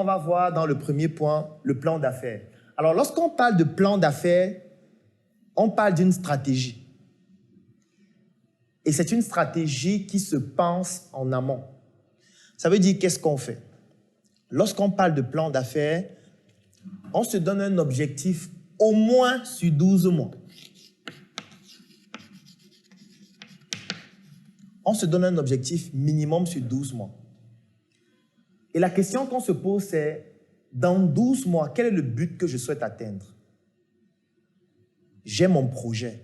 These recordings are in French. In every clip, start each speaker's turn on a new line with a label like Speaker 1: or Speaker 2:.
Speaker 1: on va voir dans le premier point le plan d'affaires. Alors, lorsqu'on parle de plan d'affaires, on parle d'une stratégie. Et c'est une stratégie qui se pense en amont. Ça veut dire qu'est-ce qu'on fait? Lorsqu'on parle de plan d'affaires, on se donne un objectif au moins sur 12 mois. On se donne un objectif minimum sur 12 mois. Et la question qu'on se pose, c'est, dans 12 mois, quel est le but que je souhaite atteindre? J'ai mon projet.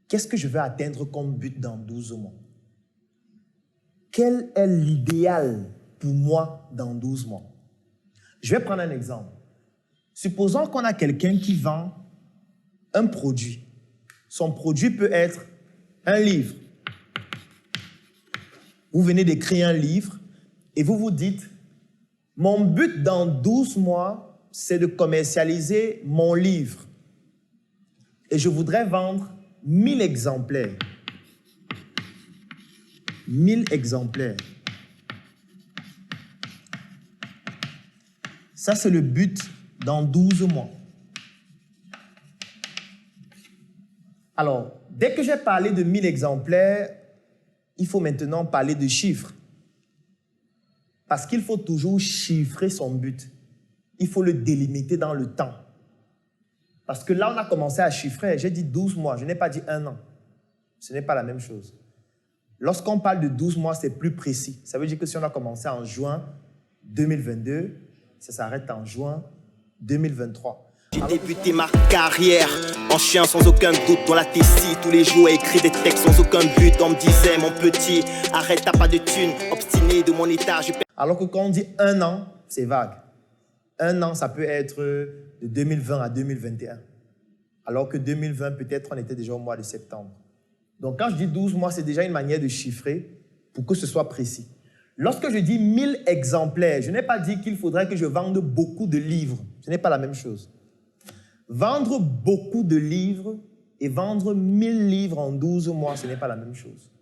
Speaker 1: Qu'est-ce que je veux atteindre comme but dans 12 mois? Quel est l'idéal pour moi dans 12 mois? Je vais prendre un exemple. Supposons qu'on a quelqu'un qui vend un produit. Son produit peut être un livre. Vous venez d'écrire un livre et vous vous dites, mon but dans 12 mois, c'est de commercialiser mon livre. Et je voudrais vendre 1000 exemplaires. 1000 exemplaires. Ça, c'est le but dans 12 mois. Alors, dès que j'ai parlé de 1000 exemplaires, il faut maintenant parler de chiffres. Parce qu'il faut toujours chiffrer son but. Il faut le délimiter dans le temps. Parce que là, on a commencé à chiffrer. J'ai dit 12 mois, je n'ai pas dit 1 an. Ce n'est pas la même chose. Lorsqu'on parle de 12 mois, c'est plus précis. Ça veut dire que si on a commencé en juin 2022, ça s'arrête en juin 2023.
Speaker 2: J'ai débuté ma carrière en chien sans aucun doute dans la tessie. Tous les jours à écrire des textes sans aucun but. On me disait, mon petit, arrête, t'as pas de thunes. Obstiné de mon état, je...
Speaker 1: Alors que quand on dit 1 an, c'est vague. 1 an, ça peut être de 2020 à 2021. Alors que 2020, peut-être, on était déjà au mois de septembre. Donc, quand je dis 12 mois, c'est déjà une manière de chiffrer pour que ce soit précis. Lorsque je dis 1000 exemplaires, je n'ai pas dit qu'il faudrait que je vende beaucoup de livres. Ce n'est pas la même chose. Vendre beaucoup de livres et vendre 1000 livres en 12 mois, ce n'est pas la même chose.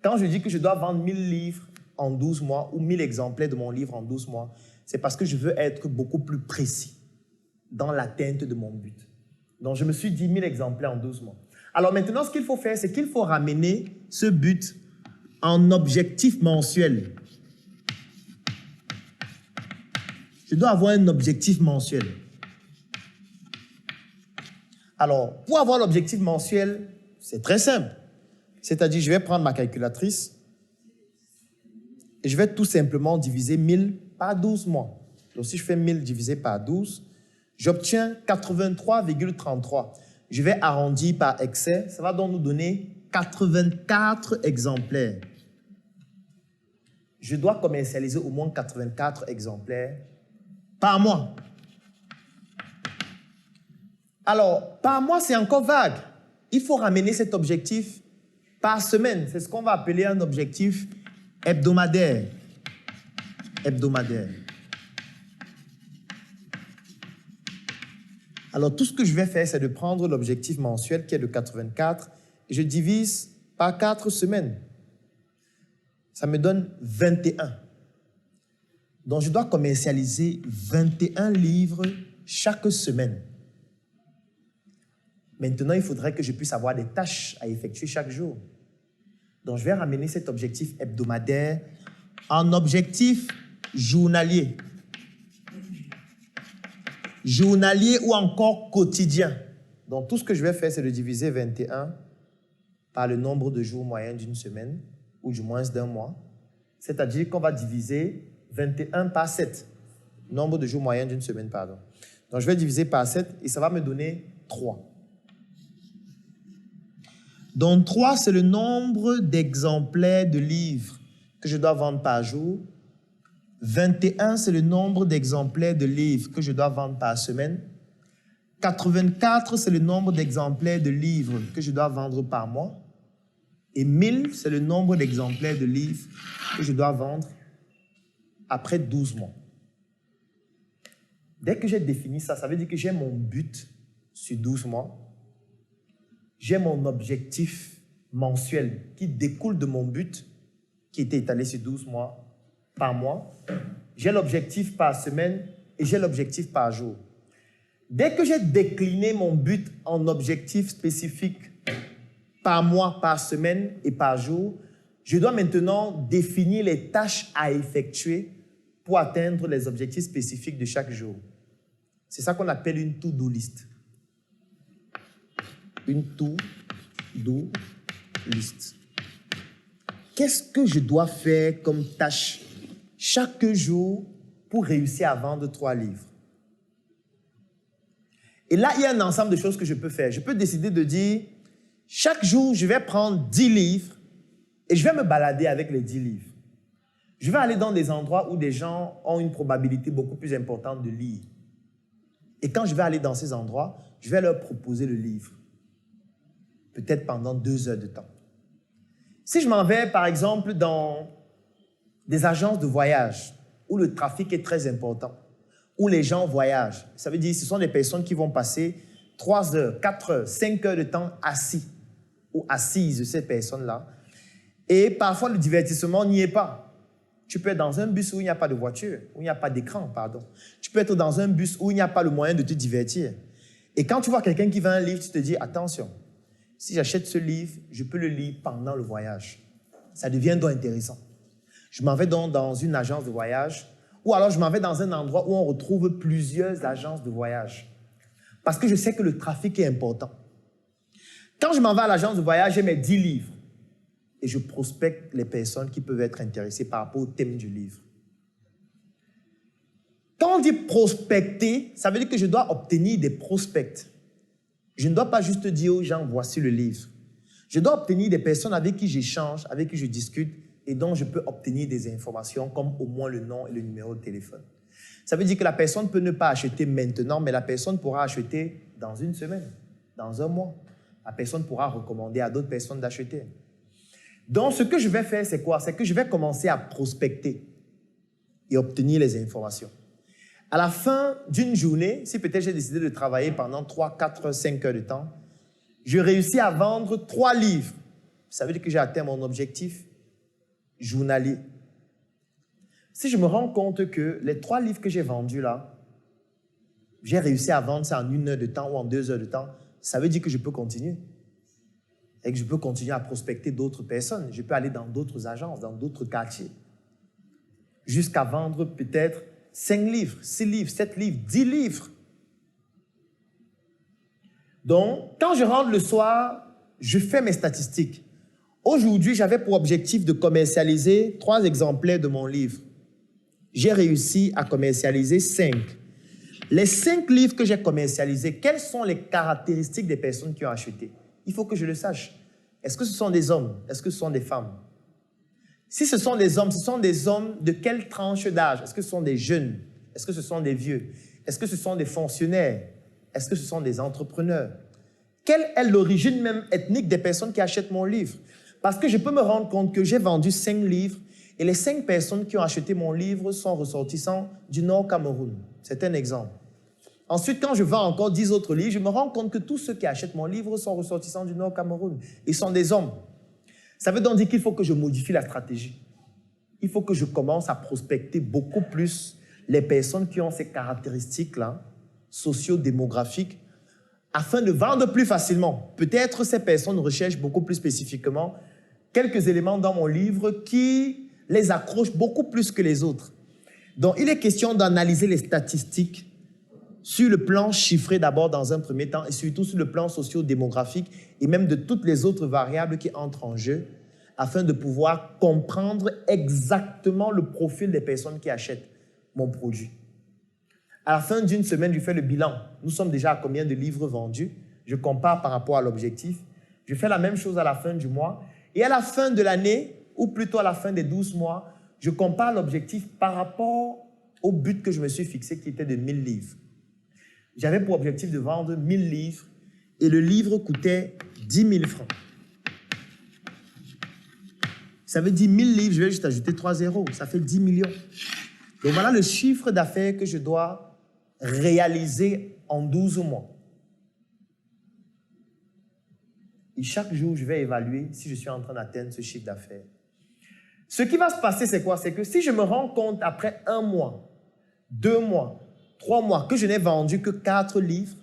Speaker 1: Quand je dis que je dois vendre 1000 livres en 12 mois ou 1000 exemplaires de mon livre en 12 mois, c'est parce que je veux être beaucoup plus précis dans l'atteinte de mon but. Donc, je me suis dit 1000 exemplaires en 12 mois. Alors maintenant, ce qu'il faut faire, c'est qu'il faut ramener ce but en objectif mensuel. Je dois avoir un objectif mensuel. Alors, pour avoir l'objectif mensuel, c'est très simple. C'est-à-dire, je vais prendre ma calculatrice et je vais tout simplement diviser 1000 par 12 mois. Donc, si je fais 1000 divisé par 12, j'obtiens 83,33. Je vais arrondir par excès. Ça va donc nous donner 84 exemplaires. Je dois commercialiser au moins 84 exemplaires par mois. Alors, par mois, c'est encore vague. Il faut ramener cet objectif par semaine. C'est ce qu'on va appeler un objectif hebdomadaire. Hebdomadaire. Alors, tout ce que je vais faire, c'est de prendre l'objectif mensuel qui est de 84 et je divise par 4 semaines. Ça me donne 21. Donc, je dois commercialiser 21 livres chaque semaine. Maintenant, il faudrait que je puisse avoir des tâches à effectuer chaque jour. Donc, je vais ramener cet objectif hebdomadaire en objectif journalier. Journalier ou encore quotidien. Donc, tout ce que je vais faire, c'est de diviser 21 par le nombre de jours moyens d'une semaine, ou du moins d'un mois. C'est-à-dire qu'on va diviser 21 par 7. Nombre de jours moyens d'une semaine, pardon. Donc, je vais diviser par 7 et ça va me donner 3. Donc, 3, c'est le nombre d'exemplaires de livres que je dois vendre par jour. 21, c'est le nombre d'exemplaires de livres que je dois vendre par semaine. 84, c'est le nombre d'exemplaires de livres que je dois vendre par mois. Et 1000, c'est le nombre d'exemplaires de livres que je dois vendre après 12 mois. Dès que j'ai défini ça, ça veut dire que j'ai mon but sur 12 mois. J'ai mon objectif mensuel qui découle de mon but qui était étalé sur 12 mois. par mois, j'ai l'objectif par semaine et j'ai l'objectif par jour. Dès que j'ai décliné mon but en objectif spécifique par mois, par semaine et par jour, je dois maintenant définir les tâches à effectuer pour atteindre les objectifs spécifiques de chaque jour. C'est ça qu'on appelle une to-do list. Une to-do list. Qu'est-ce que je dois faire comme tâche chaque jour pour réussir à vendre 3 livres? Et là, il y a un ensemble de choses que je peux faire. Je peux décider de dire, chaque jour, je vais prendre 10 livres et je vais me balader avec les 10 livres. Je vais aller dans des endroits où des gens ont une probabilité beaucoup plus importante de lire. Et quand je vais aller dans ces endroits, je vais leur proposer le livre. Peut-être pendant 2 heures de temps. Si je m'en vais, par exemple, dans des agences de voyage où le trafic est très important, où les gens voyagent, ça veut dire que ce sont des personnes qui vont passer 3 heures, 4 heures, 5 heures de temps assis ou assises, ces personnes-là. Et parfois, le divertissement n'y est pas. Tu peux être dans un bus où il n'y a pas de voiture, où il n'y a pas d'écran, pardon. Tu peux être dans un bus où il n'y a pas le moyen de te divertir. Et quand tu vois quelqu'un qui vend un livre, tu te dis, attention, si j'achète ce livre, je peux le lire pendant le voyage. Ça devient donc intéressant. Je m'en vais donc dans une agence de voyage, ou alors je m'en vais dans un endroit où on retrouve plusieurs agences de voyage. Parce que je sais que le trafic est important. Quand je m'en vais à l'agence de voyage, j'ai mes 10 livres. Et je prospecte les personnes qui peuvent être intéressées par rapport au thème du livre. Quand on dit prospecter, ça veut dire que je dois obtenir des prospects. Je ne dois pas juste dire aux gens, voici le livre. Je dois obtenir des personnes avec qui j'échange, avec qui je discute et dont je peux obtenir des informations comme au moins le nom et le numéro de téléphone. Ça veut dire que la personne peut ne pas acheter maintenant, mais la personne pourra acheter dans 1 semaine, dans 1 mois. La personne pourra recommander à d'autres personnes d'acheter. Donc, ce que je vais faire, c'est quoi? C'est que je vais commencer à prospecter et obtenir les informations. À la fin d'une journée, si peut-être j'ai décidé de travailler pendant 3, 4, 5 heures de temps, je réussis à vendre 3 livres. Ça veut dire que j'ai atteint mon objectif journalier. Si je me rends compte que les 3 livres que j'ai vendus là, j'ai réussi à vendre ça en 1 heure de temps ou en 2 heures de temps, ça veut dire que je peux continuer. Et que je peux continuer à prospecter d'autres personnes. Je peux aller dans d'autres agences, dans d'autres quartiers, jusqu'à vendre peut-être 5 livres, 6 livres, 7 livres, 10 livres. Donc, quand je rentre le soir, je fais mes statistiques. Aujourd'hui, j'avais pour objectif de commercialiser 3 exemplaires de mon livre. J'ai réussi à commercialiser 5. Les 5 livres que j'ai commercialisés, quelles sont les caractéristiques des personnes qui ont acheté? Il faut que je le sache. Est-ce que ce sont des hommes? Est-ce que ce sont des femmes? Si ce sont des hommes, ce sont des hommes de quelle tranche d'âge? Est-ce que ce sont des jeunes? Est-ce que ce sont des vieux? Est-ce que ce sont des fonctionnaires? Est-ce que ce sont des entrepreneurs? Quelle est l'origine même ethnique des personnes qui achètent mon livre? Parce que je peux me rendre compte que j'ai vendu 5 livres et les 5 personnes qui ont acheté mon livre sont ressortissants du Nord Cameroun. C'est un exemple. Ensuite, quand je vends encore 10 autres livres, je me rends compte que tous ceux qui achètent mon livre sont ressortissants du Nord Cameroun. Ils sont des hommes. Ça veut donc dire qu'il faut que je modifie la stratégie. Il faut que je commence à prospecter beaucoup plus les personnes qui ont ces caractéristiques-là, socio-démographiques, afin de vendre plus facilement. Peut-être ces personnes recherchent beaucoup plus spécifiquement quelques éléments dans mon livre qui les accrochent beaucoup plus que les autres. Donc, il est question d'analyser les statistiques sur le plan chiffré d'abord dans un premier temps et surtout sur le plan socio-démographique et même de toutes les autres variables qui entrent en jeu afin de pouvoir comprendre exactement le profil des personnes qui achètent mon produit. À la fin d'une semaine, je fais le bilan. Nous sommes déjà à combien de livres vendus? Je compare par rapport à l'objectif. Je fais la même chose à la fin du mois. Et à la fin de l'année, ou plutôt à la fin des 12 mois, je compare l'objectif par rapport au but que je me suis fixé qui était de 1000 livres. J'avais pour objectif de vendre 1000 livres et le livre coûtait 10 000 francs. Ça veut dire 1000 livres, je vais juste ajouter 3 zéros, ça fait 10 millions. Donc voilà le chiffre d'affaires que je dois réaliser en 12 mois. Et chaque jour, je vais évaluer si je suis en train d'atteindre ce chiffre d'affaires. Ce qui va se passer, c'est quoi? C'est que si je me rends compte après 1 mois, 2 mois, 3 mois, que je n'ai vendu que 4 livres,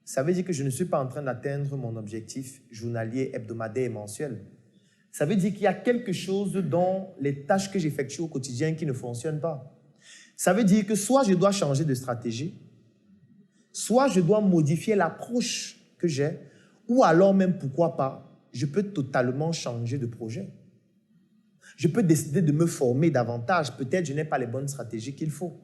Speaker 1: ça veut dire que je ne suis pas en train d'atteindre mon objectif journalier, hebdomadaire et mensuel. Ça veut dire qu'il y a quelque chose dans les tâches que j'effectue au quotidien qui ne fonctionnent pas. Ça veut dire que soit je dois changer de stratégie, soit je dois modifier l'approche que j'ai, ou alors même, pourquoi pas, je peux totalement changer de projet. Je peux décider de me former davantage. Peut-être je n'ai pas les bonnes stratégies qu'il faut.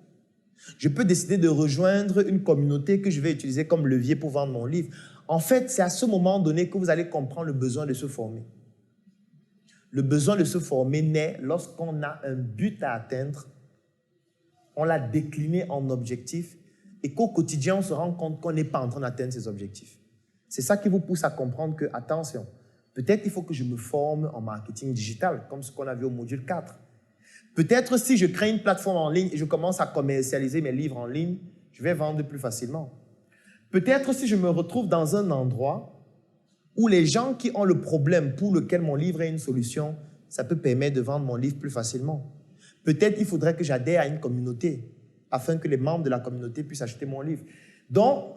Speaker 1: Je peux décider de rejoindre une communauté que je vais utiliser comme levier pour vendre mon livre. En fait, c'est à ce moment donné que vous allez comprendre le besoin de se former. Le besoin de se former naît lorsqu'on a un but à atteindre, on l'a décliné en objectif et qu'au quotidien, on se rend compte qu'on n'est pas en train d'atteindre ces objectifs. C'est ça qui vous pousse à comprendre que, attention, peut-être il faut que je me forme en marketing digital, comme ce qu'on a vu au module 4. Peut-être si je crée une plateforme en ligne et je commence à commercialiser mes livres en ligne, je vais vendre plus facilement. Peut-être si je me retrouve dans un endroit où les gens qui ont le problème pour lequel mon livre est une solution, ça peut permettre de vendre mon livre plus facilement. Peut-être il faudrait que j'adhère à une communauté afin que les membres de la communauté puissent acheter mon livre. Donc,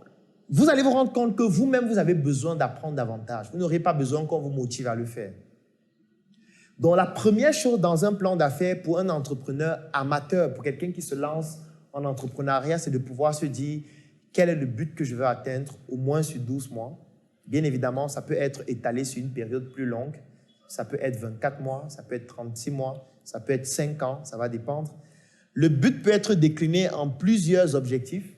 Speaker 1: vous allez vous rendre compte que vous-même, vous avez besoin d'apprendre davantage. Vous n'aurez pas besoin qu'on vous motive à le faire. Donc, la première chose dans un plan d'affaires pour un entrepreneur amateur, pour quelqu'un qui se lance en entrepreneuriat, c'est de pouvoir se dire quel est le but que je veux atteindre au moins sur 12 mois. Bien évidemment, ça peut être étalé sur une période plus longue. Ça peut être 24 mois, ça peut être 36 mois, ça peut être 5 ans, ça va dépendre. Le but peut être décliné en plusieurs objectifs.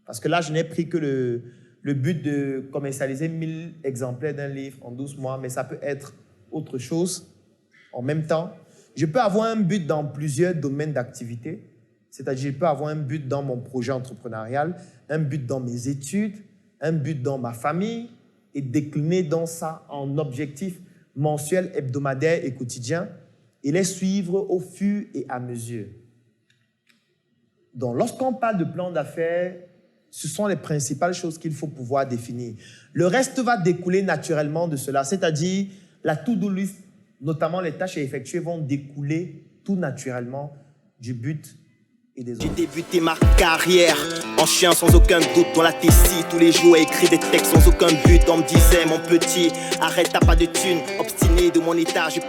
Speaker 1: Parce que là, je n'ai pris que le but de commercialiser 1000 exemplaires d'un livre en 12 mois, mais ça peut être autre chose en même temps. Je peux avoir un but dans plusieurs domaines d'activité, c'est-à-dire je peux avoir un but dans mon projet entrepreneurial, un but dans mes études, un but dans ma famille, et décliner dans ça en objectifs mensuels, hebdomadaires et quotidiens, et les suivre au fur et à mesure. Donc, lorsqu'on parle de plan d'affaires, ce sont les principales choses qu'il faut pouvoir définir. Le reste va découler naturellement de cela, c'est-à-dire la to-do list, notamment les tâches à effectuer, vont découler tout naturellement du but et des autres.
Speaker 2: J'ai débuté ma carrière en chien sans aucun doute dans la tessie tous les jours à écrire des textes sans aucun but. On me disait mon petit, arrête t'as pas de thunes, obstiné de mon état, je